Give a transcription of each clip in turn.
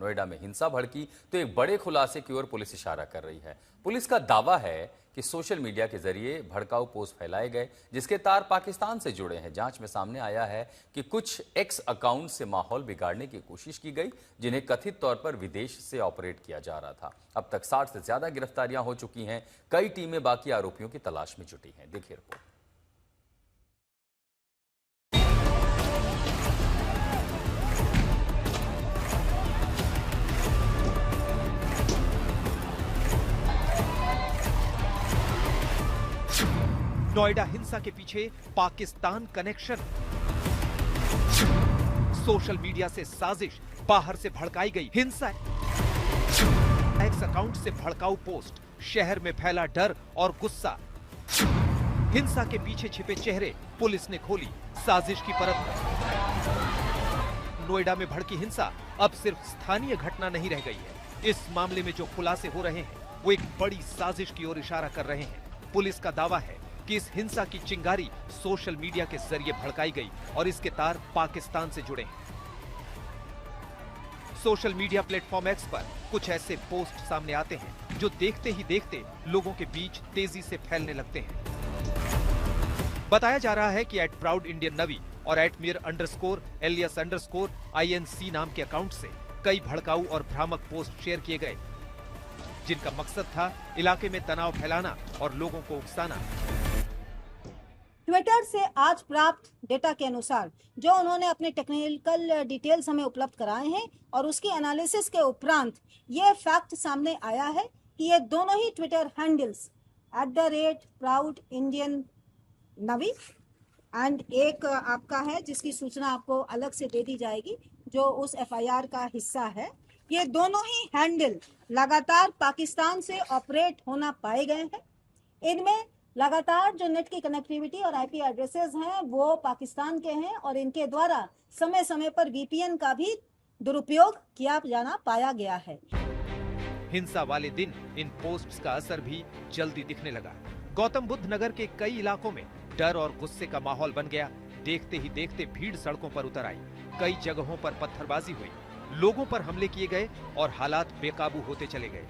नोएडा में हिंसा भड़की तो एक बड़े खुलासे की ओर पुलिस इशारा कर रही है। पुलिस का दावा है कि सोशल मीडिया के जरिए भड़काऊ पोस्ट फैलाए गए जिसके तार पाकिस्तान से जुड़े हैं। जांच में सामने आया है कि कुछ एक्स अकाउंट से माहौल बिगाड़ने की कोशिश की गई जिन्हें कथित तौर पर विदेश से ऑपरेट किया जा रहा था। अब तक 60 से ज्यादा गिरफ्तारियां हो चुकी हैं। कई टीमें बाकी आरोपियों की तलाश में जुटी हैं। देखिए रिपोर्ट। नोएडा हिंसा के पीछे पाकिस्तान कनेक्शन, सोशल मीडिया से साजिश, बाहर से भड़काई गई हिंसा, एक्स अकाउंट से भड़काऊ पोस्ट, शहर में फैला डर और गुस्सा, हिंसा के पीछे छिपे चेहरे, पुलिस ने खोली साजिश की परत। नोएडा में भड़की हिंसा अब सिर्फ स्थानीय घटना नहीं रह गई है। इस मामले में जो खुलासे हो रहे हैं वो एक बड़ी साजिश की ओर इशारा कर रहे हैं। पुलिस का दावा है कि इस हिंसा की चिंगारी सोशल मीडिया के जरिए भड़काई गई और इसके तार पाकिस्तान से जुड़े हैं। सोशल मीडिया प्लेटफॉर्म एक्स पर कुछ ऐसे पोस्ट सामने आते हैं जो देखते ही देखते लोगों के बीच तेजी से फैलने लगते हैं। बताया जा रहा है कि @ProudIndianNavi और @Mir_Elias_INC नाम के अकाउंट से कई भड़काऊ और भ्रामक पोस्ट शेयर किए गए जिनका मकसद था इलाके में तनाव फैलाना और लोगों को उकसाना। ट्विटर से आज प्राप्त डेटा के अनुसार जो उन्होंने अपने टेक्निकल डिटेल्स हमें उपलब्ध कराए हैं और उसकी एनालिसिस के उपरांत ये फैक्ट सामने आया है कि ये दोनों ही ट्विटर हैंडल्स @ProudIndianNavi एंड एक आपका है जिसकी सूचना आपको अलग से दे दी जाएगी जो उस FIR का हिस्सा है। ये दोनों ही हैंडल लगातार पाकिस्तान से ऑपरेट होना पाए गए हैं। इनमें लगातार जो नेट की कनेक्टिविटी और IP एड्रेसेस हैं वो पाकिस्तान के हैं और इनके द्वारा समय समय पर VPN का भी दुरुपयोग किया जाना पाया गया है। हिंसा वाले दिन इन पोस्ट्स का असर भी जल्दी दिखने लगा। गौतम बुद्ध नगर के कई इलाकों में डर और गुस्से का माहौल बन गया। देखते ही देखते भीड़ सड़कों पर उतर आई। कई जगहों पर पत्थरबाजी हुई, लोगों पर हमले किए गए और हालात बेकाबू होते चले गए।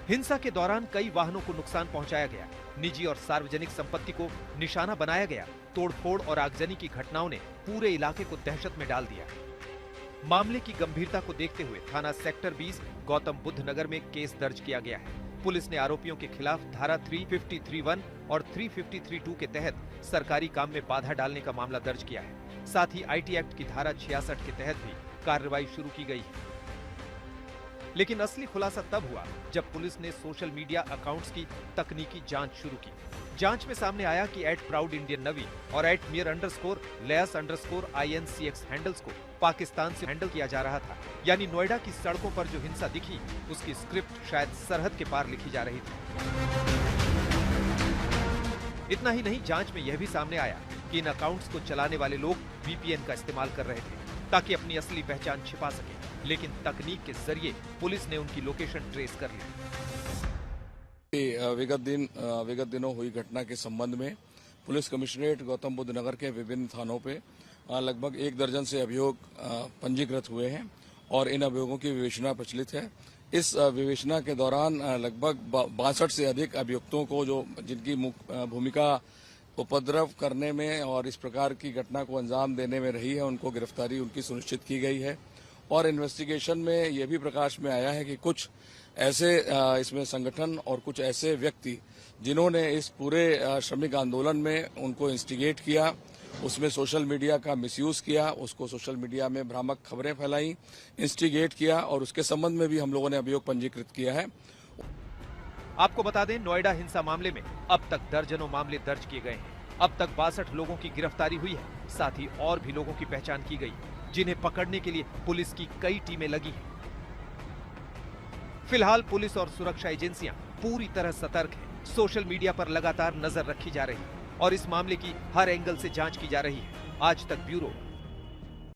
हिंसा के दौरान कई वाहनों को नुकसान पहुंचाया गया। निजी और सार्वजनिक संपत्ति को निशाना बनाया गया। तोड़फोड़ और आगजनी की घटनाओं ने पूरे इलाके को दहशत में डाल दिया। मामले की गंभीरता को देखते हुए थाना सेक्टर 20 गौतम बुद्ध नगर में केस दर्ज किया गया है। पुलिस ने आरोपियों के खिलाफ धारा 353(1) और 353(2) के तहत सरकारी काम में बाधा डालने का मामला दर्ज किया है। साथ ही IT एक्ट की धारा 66 के तहत भी कार्रवाई शुरू की गई है। लेकिन असली खुलासा तब हुआ जब पुलिस ने सोशल मीडिया अकाउंट्स की तकनीकी जांच शुरू की। जांच में सामने आया कि @ProudIndianNavi और @Mir_INCX हैंडल्स को पाकिस्तान से हैंडल किया जा रहा था। यानी नोएडा की सड़कों पर जो हिंसा दिखी उसकी स्क्रिप्ट शायद सरहद के पार लिखी जा रही थी। इतना ही नहीं, जांच में यह भी सामने आया कि इन अकाउंट्स को चलाने वाले लोग VPN का इस्तेमाल कर रहे थे ताकि अपनी असली पहचान छिपा सके। लेकिन तकनीक के जरिए पुलिस ने उनकी लोकेशन ट्रेस कर ली। विगत दिनों हुई घटना के संबंध में पुलिस कमिश्नरेट गौतम बुद्ध नगर के विभिन्न थानों पे लगभग 1 दर्जन से अभियोग पंजीकृत हुए हैं और इन अभियोगों की विवेचना प्रचलित है। इस विवेचना के दौरान लगभग 62 से अधिक अभियुक्तों को जो जिनकी भूमिका उपद्रव करने में और इस प्रकार की घटना को अंजाम देने में रही है उनको गिरफ्तारी उनकी सुनिश्चित की गई है। और इन्वेस्टिगेशन में यह भी प्रकाश में आया है कि कुछ ऐसे इसमें संगठन और कुछ ऐसे व्यक्ति जिन्होंने इस पूरे श्रमिक आंदोलन में उनको इंस्टिगेट किया, उसमें सोशल मीडिया का मिसयूज किया, उसको सोशल मीडिया में भ्रामक खबरें फैलाई, इंस्टिगेट किया और उसके संबंध में भी हम लोगों ने अभियोग पंजीकृत किया है। आपको बता दें, नोएडा हिंसा मामले में अब तक दर्जनों मामले दर्ज किए गए हैं। अब तक 62 लोगों की गिरफ्तारी हुई है। साथ ही और भी लोगों की पहचान की गई जिन्हें पकड़ने के लिए पुलिस की कई टीमें लगी हैं। फिलहाल पुलिस और सुरक्षा एजेंसियां पूरी तरह सतर्क हैं। सोशल मीडिया पर लगातार नजर रखी जा रही है और इस मामले की हर एंगल से जांच की जा रही है। आज तक ब्यूरो